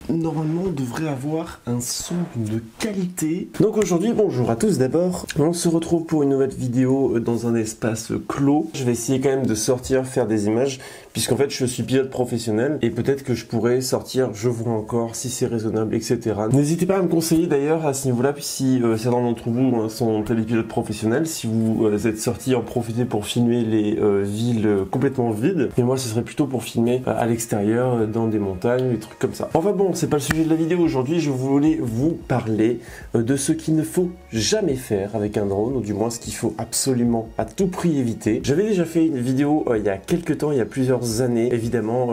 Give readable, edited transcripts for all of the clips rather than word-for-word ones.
Normalement, on devrait avoir un son de qualité. Donc aujourd'hui, bonjour à tous d'abord. On se retrouve pour une nouvelle vidéo dans un espace clos. Je vais essayer quand même de sortir, faire des images, puisqu'en fait, je suis pilote professionnel et peut-être que je pourrais sortir, je vois encore, si c'est raisonnable, etc. N'hésitez pas à me conseiller d'ailleurs à ce niveau-là, si certains d'entre vous sont télépilotes professionnels, si vous êtes sortis en profiter pour filmer les villes complètement vides. Et moi, ce serait plutôt pour filmer à l'extérieur, dans des montagnes, des trucs comme ça. Enfin bon, c'est pas le sujet de la vidéo aujourd'hui. Je voulais vous parler de ce qu'il ne faut jamais faire avec un drone, ou du moins ce qu'il faut absolument à tout prix éviter. J'avais déjà fait une vidéo il y a quelques temps, il y a plusieurs années. Évidemment,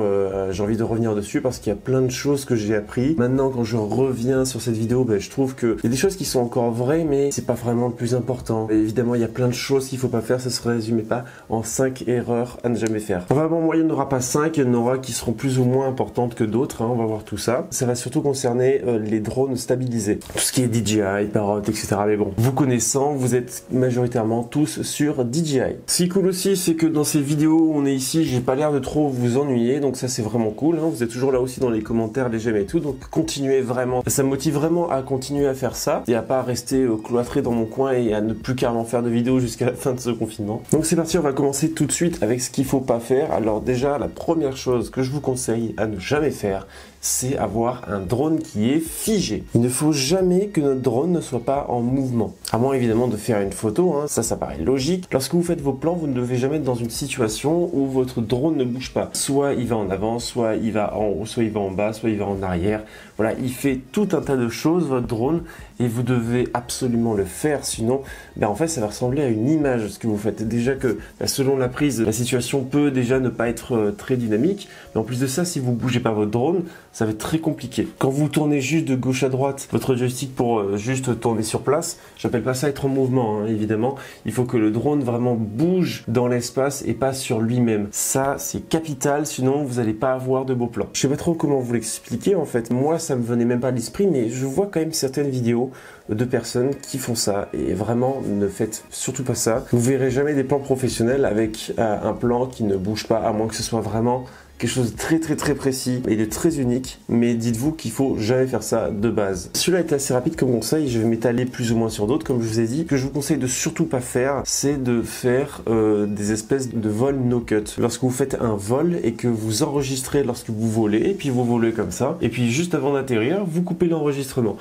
j'ai envie de revenir dessus parce qu'il y a plein de choses que j'ai appris. Maintenant, quand je reviens sur cette vidéo, je trouve qu'il y a des choses qui sont encore vraies, mais c'est pas vraiment le plus important. Et évidemment, il y a plein de choses qu'il faut pas faire. Ça se résumait pas en 5 erreurs à ne jamais faire. Enfin bon, moi, il n'y en aura pas 5, il y en aura qui seront plus ou moins importantes que d'autres. On va voir tout ça. Ça va surtout concerner les drones stabilisés. Tout ce qui est DJI, Parrot, etc. Mais bon, vous connaissant, vous êtes majoritairement tous sur DJI. Ce qui est cool aussi, c'est que dans ces vidéos où on est ici, j'ai pas l'air de trop vous ennuyer. Donc ça, c'est vraiment cool. Vous êtes toujours là aussi dans les commentaires, les j'aime et tout. Donc continuez vraiment. Ça me motive vraiment à continuer à faire ça et à pas rester cloîtré dans mon coin et à ne plus carrément faire de vidéos jusqu'à la fin de ce confinement. Donc c'est parti, on va commencer tout de suite avec ce qu'il faut pas faire. Alors déjà, la première chose que je vous conseille à ne jamais faire, c'est avoir un drone qui est figé. Il ne faut jamais que notre drone ne soit pas en mouvement. À moins évidemment de faire une photo, ça paraît logique. Lorsque vous faites vos plans, vous ne devez jamais être dans une situation où votre drone ne bouge pas. Soit il va en avant, soit il va en haut, soit il va en bas, soit il va en arrière. Voilà, il fait tout un tas de choses, votre drone, et vous devez absolument le faire, sinon, en fait, ça va ressembler à une image, ce que vous faites. Déjà que, selon la prise, la situation peut déjà ne pas être très dynamique, mais en plus de ça, si vous bougez pas votre drone, ça va être très compliqué. Quand vous tournez juste de gauche à droite votre joystick pour juste tourner sur place, j'appelle pas ça être en mouvement, évidemment. Il faut que le drone vraiment bouge dans l'espace et pas sur lui-même. Ça, c'est capital, sinon vous n'allez pas avoir de beaux plans. Je sais pas trop comment vous l'expliquer, en fait. Moi, ça me venait même pas à l'esprit, mais je vois quand même certaines vidéos de personnes qui font ça, et vraiment ne faites surtout pas ça. Vous verrez jamais des plans professionnels avec un plan qui ne bouge pas, à moins que ce soit vraiment quelque chose de très précis et de très unique, mais dites-vous qu'il faut jamais faire ça de base. Celui-là est assez rapide comme conseil, je vais m'étaler plus ou moins sur d'autres, comme je vous ai dit. Ce que je vous conseille de surtout pas faire, c'est de faire des espèces de vol no-cut. Lorsque vous faites un vol et que vous enregistrez lorsque vous volez, et puis vous volez comme ça, et puis juste avant d'atterrir, vous coupez l'enregistrement.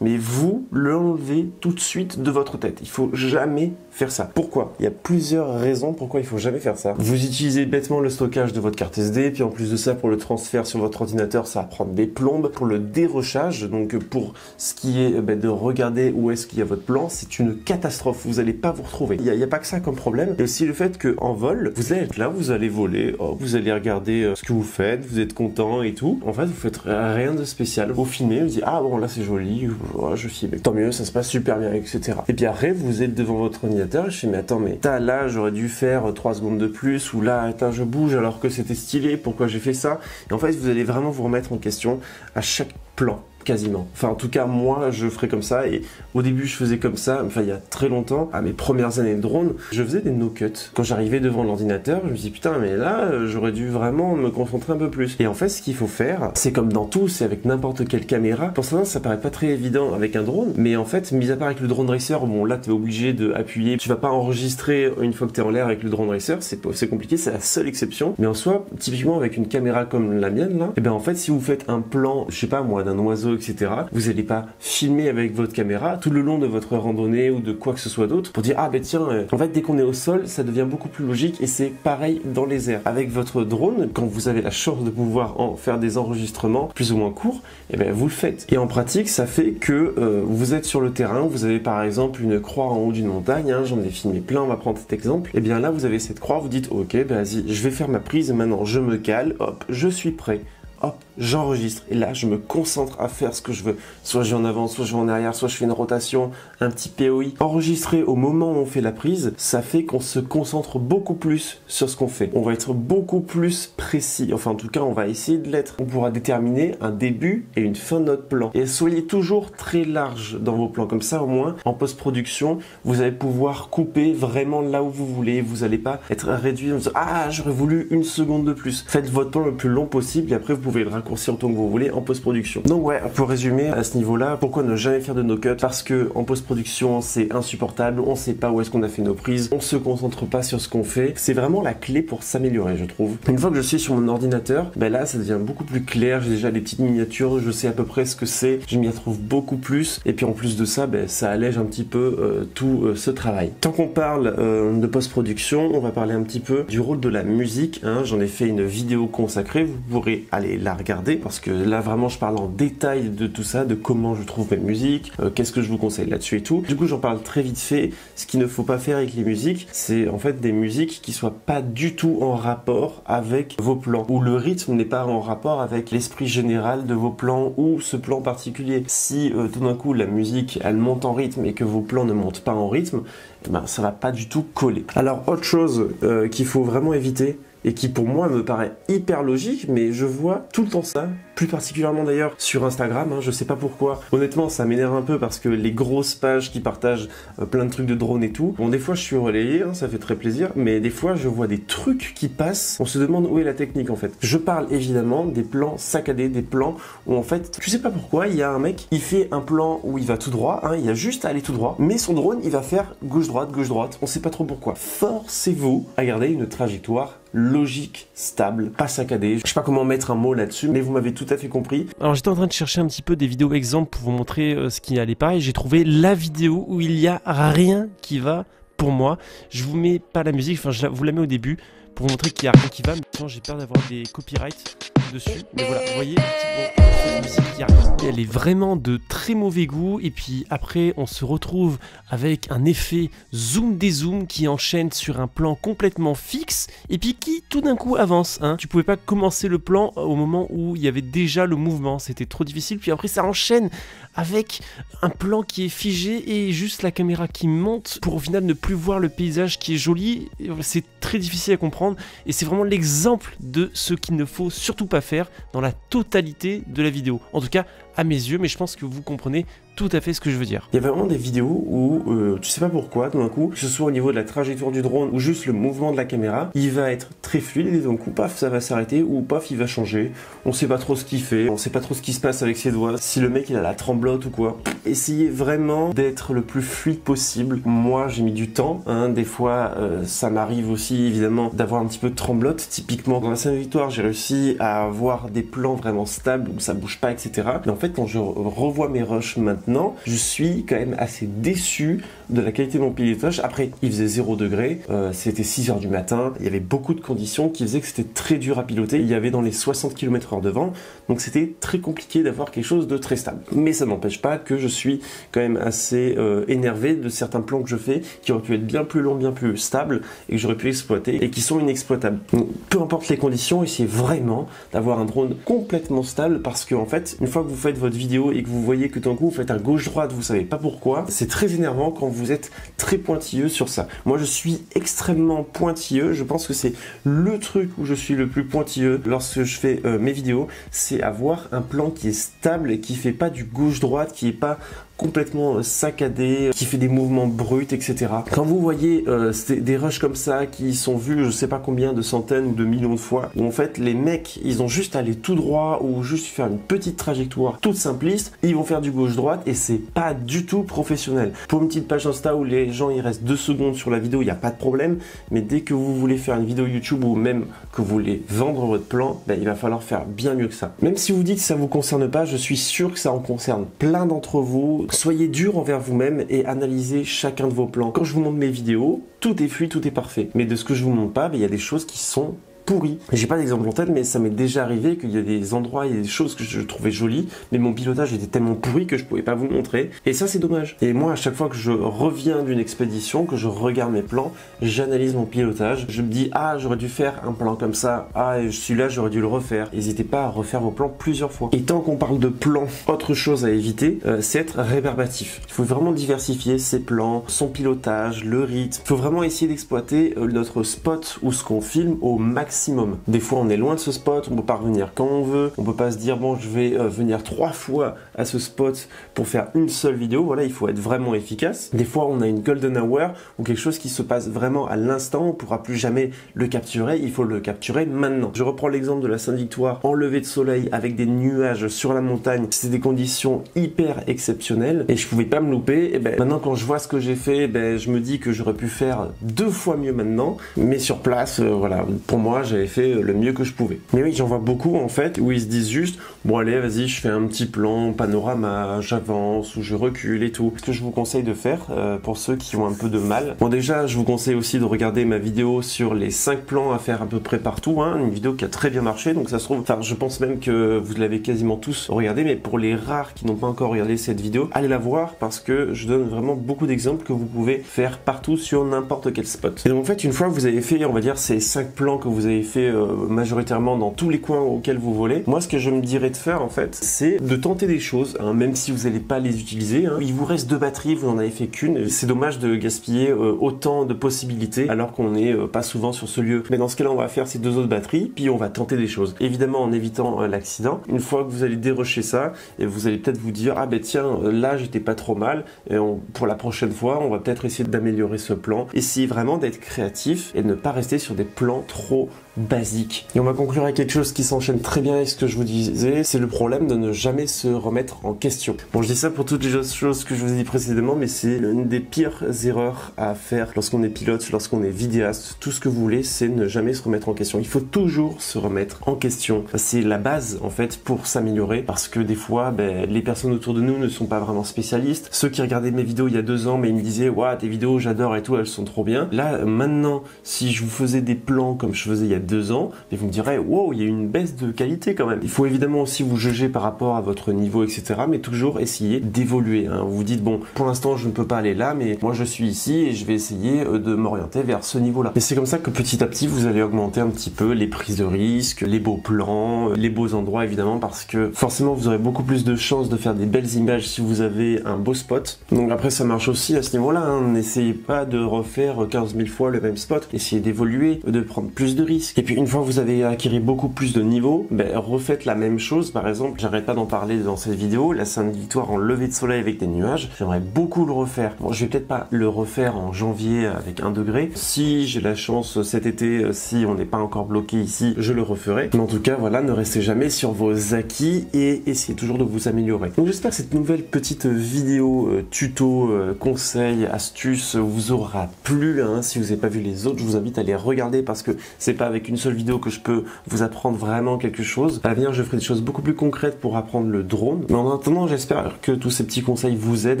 Mais vous l'enlevez tout de suite de votre tête. Il faut jamais faire ça. Pourquoi? Il y a plusieurs raisons pourquoi il faut jamais faire ça. Vous utilisez bêtement le stockage de votre carte SD, puis en plus de ça, pour le transfert sur votre ordinateur, ça va prendre des plombes. Pour le dérochage, donc pour ce qui est de regarder où est-ce qu'il y a votre plan, c'est une catastrophe. Vous n'allez pas vous retrouver. Il n'y a pas que ça comme problème. Il y a aussi le fait qu'en vol, vous allez être là, vous allez voler, vous allez regarder ce que vous faites, vous êtes content et tout. En fait, vous faites rien de spécial. Vous filmez, vous dites ah bon là c'est joli, je filme. Tant mieux, ça se passe super bien, etc. Et puis après, vous êtes devant votre ordinateur, je fais mais attends, mais là j'aurais dû faire 3 secondes de plus, ou là attends je bouge alors que c'était stylé, pourquoi j'ai fait ça? Et en fait, vous allez vraiment vous remettre en question à chaque plan. Quasiment. Enfin, en tout cas, moi, je ferais comme ça. Et au début, je faisais comme ça. Enfin, il y a très longtemps, à mes premières années de drone, je faisais des no-cuts. Quand j'arrivais devant l'ordinateur, je me dis putain, mais là, j'aurais dû vraiment me concentrer un peu plus. Et en fait, ce qu'il faut faire, c'est comme dans tout, c'est avec n'importe quelle caméra. Pour ça paraît pas très évident avec un drone. Mais en fait, mis à part avec le drone racer, bon, là, tu es obligé d'appuyer. Tu vas pas enregistrer une fois que tu es en l'air avec le drone racer. C'est compliqué, c'est la seule exception. Mais en soi, typiquement, avec une caméra comme la mienne, là, et en fait, si vous faites un plan, je sais pas moi, d'un oiseau, etc., vous n'allez pas filmer avec votre caméra tout le long de votre randonnée ou de quoi que ce soit d'autre pour dire ah tiens, en fait dès qu'on est au sol ça devient beaucoup plus logique, et c'est pareil dans les airs. Avec votre drone, quand vous avez la chance de pouvoir en faire des enregistrements plus ou moins courts, vous le faites. Et en pratique, ça fait que vous êtes sur le terrain, vous avez par exemple une croix en haut d'une montagne, j'en ai filmé plein, on va prendre cet exemple, et bien là vous avez cette croix, vous dites ok, vas-y, je vais faire ma prise, maintenant je me cale, hop, je suis prêt. Hop, j'enregistre et là je me concentre à faire ce que je veux. Soit je vais en avant, soit je vais en arrière, soit je fais une rotation, un petit POI. Enregistrer au moment où on fait la prise, ça fait qu'on se concentre beaucoup plus sur ce qu'on fait. On va être beaucoup plus précis, enfin en tout cas on va essayer de l'être. On pourra déterminer un début et une fin de notre plan. Et soyez toujours très large dans vos plans, comme ça au moins en post-production vous allez pouvoir couper vraiment là où vous voulez. Vous n'allez pas être réduit en disant ah j'aurais voulu une seconde de plus. Faites votre plan le plus long possible et après vous pouvez le raccourcir autant que vous voulez en post-production. Donc ouais, pour résumer à ce niveau-là, pourquoi ne jamais faire de no-cut? Parce que en post-production, c'est insupportable, on sait pas où est-ce qu'on a fait nos prises, on se concentre pas sur ce qu'on fait. C'est vraiment la clé pour s'améliorer, je trouve. Une fois que je suis sur mon ordinateur, ben là, ça devient beaucoup plus clair, j'ai déjà des petites miniatures, je sais à peu près ce que c'est, je m'y retrouve beaucoup plus, et puis en plus de ça, ben, ça allège un petit peu tout ce travail. Tant qu'on parle de post-production, on va parler un petit peu du rôle de la musique, hein. J'en ai fait une vidéo consacrée, vous pourrez aller la regarder, parce que là vraiment je parle en détail de tout ça, de comment je trouve mes musiques, qu'est-ce que je vous conseille là-dessus et tout. Du coup j'en parle très vite fait. Ce qu'il ne faut pas faire avec les musiques, c'est en fait des musiques qui soient pas du tout en rapport avec vos plans, où le rythme n'est pas en rapport avec l'esprit général de vos plans ou ce plan particulier. Si tout d'un coup la musique elle monte en rythme et que vos plans ne montent pas en rythme, ben, ça va pas du tout coller. Alors autre chose qu'il faut vraiment éviter, et qui pour moi me paraît hyper logique, mais je vois tout le temps ça, plus particulièrement d'ailleurs sur Instagram, hein, je sais pas pourquoi. Honnêtement, ça m'énerve un peu parce que les grosses pages qui partagent plein de trucs de drone et tout, bon des fois je suis relayé, hein, ça fait très plaisir, mais des fois je vois des trucs qui passent, on se demande où est la technique en fait. Je parle évidemment des plans saccadés, des plans où en fait, je sais pas pourquoi, il y a un mec, il fait un plan où il va tout droit, hein, il a juste à aller tout droit, mais son drone il va faire gauche-droite, on sait pas trop pourquoi. Forcez-vous à garder une trajectoire logique, stable, pas saccadée. Je sais pas comment mettre un mot là-dessus, mais vous m'avez tout à fait compris. Alors j'étais en train de chercher un petit peu des vidéos exemples pour vous montrer ce qui n'allait pas, et j'ai trouvé la vidéo où il y a rien qui va pour moi. Je vous mets pas la musique, enfin je vous la mets au début pour vous montrer qu'il y a rien qui va. Maintenant j'ai peur d'avoir des copyrights dessus, mais voilà, vous voyez, cette musique, il y a rien. Elle est vraiment de très mauvais goût, et puis après on se retrouve avec un effet zoom dézoom qui enchaîne sur un plan complètement fixe et puis qui tout d'un coup avance, hein. Tu pouvais pas commencer le plan au moment où il y avait déjà le mouvement, c'était trop difficile, puis après ça enchaîne avec un plan qui est figé et juste la caméra qui monte pour au final ne plus voir le paysage qui est joli. C'est très difficile à comprendre et c'est vraiment l'exemple de ce qu'il ne faut surtout pas faire dans la totalité de la vidéo, en tout cas à mes yeux, mais je pense que vous comprenez tout à fait ce que je veux dire. Il y a vraiment des vidéos où tu sais pas pourquoi, tout d'un coup, que ce soit au niveau de la trajectoire du drone ou juste le mouvement de la caméra, il va être très fluide et d'un coup, paf, ça va s'arrêter ou paf, il va changer. On sait pas trop ce qu'il fait, on sait pas trop ce qui se passe avec ses doigts, si le mec il a la tremblote ou quoi. Essayez vraiment d'être le plus fluide possible. Moi, j'ai mis du temps, hein. Des fois, ça m'arrive aussi évidemment d'avoir un petit peu de tremblote. Typiquement, dans la scène de victoire, j'ai réussi à avoir des plans vraiment stables où ça bouge pas, etc. Mais en fait, quand je revois mes rushs maintenant, je suis quand même assez déçu de la qualité de mon pilotage. Après, il faisait 0 degré, c'était 6h du matin, il y avait beaucoup de conditions qui faisaient que c'était très dur à piloter. Il y avait dans les 60 km/h de vent, donc c'était très compliqué d'avoir quelque chose de très stable. Mais ça n'empêche pas que je suis quand même assez énervé de certains plans que je fais qui auraient pu être bien plus longs, bien plus stables et que j'aurais pu exploiter et qui sont inexploitables. Donc, peu importe les conditions, essayez vraiment d'avoir un drone complètement stable parce que en fait, une fois que vous faites votre vidéo et que vous voyez que tout d'un coup vous faites un gauche-droite, vous savez pas pourquoi, c'est très énervant quand vous êtes très pointilleux sur ça. Moi je suis extrêmement pointilleux, je pense que c'est le truc où je suis le plus pointilleux lorsque je fais mes vidéos, c'est avoir un plan qui est stable et qui fait pas du gauche-droite, qui est pas complètement saccadé, qui fait des mouvements bruts, etc. Quand vous voyez des rushs comme ça qui sont vus je sais pas combien de centaines ou de millions de fois, où en fait les mecs ils ont juste à aller tout droit ou juste faire une petite trajectoire toute simpliste, ils vont faire du gauche-droite et c'est pas du tout professionnel. Pour une petite page Insta où les gens ils restent 2 secondes sur la vidéo, il n'y a pas de problème, mais dès que vous voulez faire une vidéo YouTube ou même que vous voulez vendre votre plan, ben, il va falloir faire bien mieux que ça. Même si vous dites que ça vous concerne pas, je suis sûr que ça en concerne plein d'entre vous. Soyez dur envers vous-même et analysez chacun de vos plans. Quand je vous montre mes vidéos, tout est fluide, tout est parfait. Mais de ce que je vous montre pas, il y a des choses qui sont pourri. J'ai pas d'exemple en tête, mais ça m'est déjà arrivé qu'il y a des endroits, il y a des choses que je trouvais jolies, mais mon pilotage était tellement pourri que je pouvais pas vous montrer. Et ça, c'est dommage. Et moi, à chaque fois que je reviens d'une expédition, que je regarde mes plans, j'analyse mon pilotage. Je me dis, ah, j'aurais dû faire un plan comme ça. Ah, celui-là, j'aurais dû le refaire. N'hésitez pas à refaire vos plans plusieurs fois. Et tant qu'on parle de plans, autre chose à éviter, c'est être rébarbatif. Il faut vraiment diversifier ses plans, son pilotage, le rythme. Il faut vraiment essayer d'exploiter notre spot ou ce qu'on filme au maximum maximum. Des fois on est loin de ce spot, on peut pas revenir quand on veut, on peut pas se dire bon je vais venir 3 fois à ce spot pour faire une seule vidéo. Voilà, il faut être vraiment efficace. Des fois on a une golden hour ou quelque chose qui se passe vraiment à l'instant, on pourra plus jamais le capturer, il faut le capturer maintenant. Je reprends l'exemple de la Sainte-Victoire en lever de soleil avec des nuages sur la montagne, c'est des conditions hyper exceptionnelles et je pouvais pas me louper. Et maintenant quand je vois ce que j'ai fait, je me dis que j'aurais pu faire 2 fois mieux maintenant, mais sur place, voilà, pour moi j'avais fait le mieux que je pouvais. Mais oui, j'en vois beaucoup en fait où ils se disent juste bon allez vas-y je fais un petit plan panorama, j'avance ou je recule et tout. Ce que je vous conseille de faire pour ceux qui ont un peu de mal, bon déjà je vous conseille aussi de regarder ma vidéo sur les 5 plans à faire à peu près partout, hein, une vidéo qui a très bien marché, donc ça se trouve, enfin je pense même que vous l'avez quasiment tous regardé, mais pour les rares qui n'ont pas encore regardé cette vidéo, allez la voir parce que je donne vraiment beaucoup d'exemples que vous pouvez faire partout sur n'importe quel spot. Et donc en fait une fois que vous avez fait, on va dire ces 5 plans que vous avez fait majoritairement dans tous les coins auxquels vous volez, moi ce que je me dirais de faire en fait, c'est de tenter des choses, hein, même si vous n'allez pas les utiliser, hein. Il vous reste 2 batteries, vous n'en avez fait qu'une, c'est dommage de gaspiller autant de possibilités alors qu'on n'est pas souvent sur ce lieu. Mais dans ce cas là on va faire ces 2 autres batteries, puis on va tenter des choses, évidemment en évitant l'accident. Une fois que vous allez dérocher ça, et vous allez peut-être vous dire ah ben tiens là j'étais pas trop mal, et pour la prochaine fois on va peut-être essayer d'améliorer ce plan, essayer vraiment d'être créatif et de ne pas rester sur des plans trop basiques. Et on va conclure avec quelque chose qui s'enchaîne très bien avec ce que je vous disais, c'est le problème de ne jamais se remettre en question. Bon, je dis ça pour toutes les autres choses que je vous ai dit précédemment, mais c'est une des pires erreurs à faire lorsqu'on est pilote, lorsqu'on est vidéaste, tout ce que vous voulez, c'est ne jamais se remettre en question. Il faut toujours se remettre en question. C'est la base en fait pour s'améliorer, parce que des fois les personnes autour de nous ne sont pas vraiment spécialistes. Ceux qui regardaient mes vidéos il y a 2 ans mais ils me disaient waouh tes vidéos j'adore et tout, elles sont trop bien. Là maintenant si je vous faisais des plans comme je faisais il y a 2 ans, et vous me direz wow il y a une baisse de qualité quand même. Il faut évidemment aussi vous juger par rapport à votre niveau etc, mais toujours essayer d'évoluer, hein. Vous vous dites bon pour l'instant je ne peux pas aller là, mais moi je suis ici et je vais essayer de m'orienter vers ce niveau là. Et c'est comme ça que petit à petit vous allez augmenter un petit peu les prises de risque, les beaux plans, les beaux endroits évidemment, parce que forcément vous aurez beaucoup plus de chances de faire des belles images si vous avez un beau spot. Donc après ça marche aussi à ce niveau là, hein. N'essayez pas de refaire 15 000 fois le même spot, essayez d'évoluer, de prendre plus de risques. Et puis une fois que vous avez acquis beaucoup plus de niveau, refaites la même chose. Par exemple, j'arrête pas d'en parler dans cette vidéo, la Sainte-Victoire en lever de soleil avec des nuages, j'aimerais beaucoup le refaire. Bon, je vais peut-être pas le refaire en janvier avec 1 degré, si j'ai la chance cet été, si on n'est pas encore bloqué ici, je le referai. Mais en tout cas voilà, ne restez jamais sur vos acquis et essayez toujours de vous améliorer. Donc j'espère que cette nouvelle petite vidéo tuto, conseils, astuces vous aura plu, hein. Si vous n'avez pas vu les autres, je vous invite à les regarder parce que c'est pas avec une seule vidéo que je peux vous apprendre vraiment quelque chose. À l'avenir je ferai des choses beaucoup plus concrètes pour apprendre le drone. Mais en attendant j'espère que tous ces petits conseils vous aident,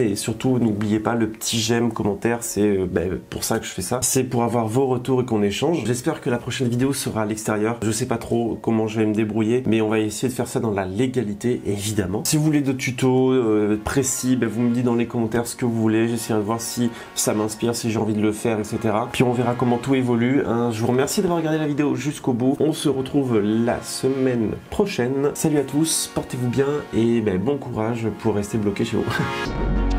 et surtout n'oubliez pas le petit j'aime, commentaire, c'est pour ça que je fais ça. C'est pour avoir vos retours et qu'on échange. J'espère que la prochaine vidéo sera à l'extérieur. Je sais pas trop comment je vais me débrouiller, mais on va essayer de faire ça dans la légalité évidemment. Si vous voulez de tutos précis, vous me dites dans les commentaires ce que vous voulez, j'essaierai de voir si ça m'inspire, si j'ai envie de le faire, etc. Puis on verra comment tout évolue, hein. Je vous remercie d'avoir regardé la vidéo jusqu'au bout. On se retrouve la semaine prochaine. Salut à tous, portez-vous bien et bon courage pour rester bloqué chez vous.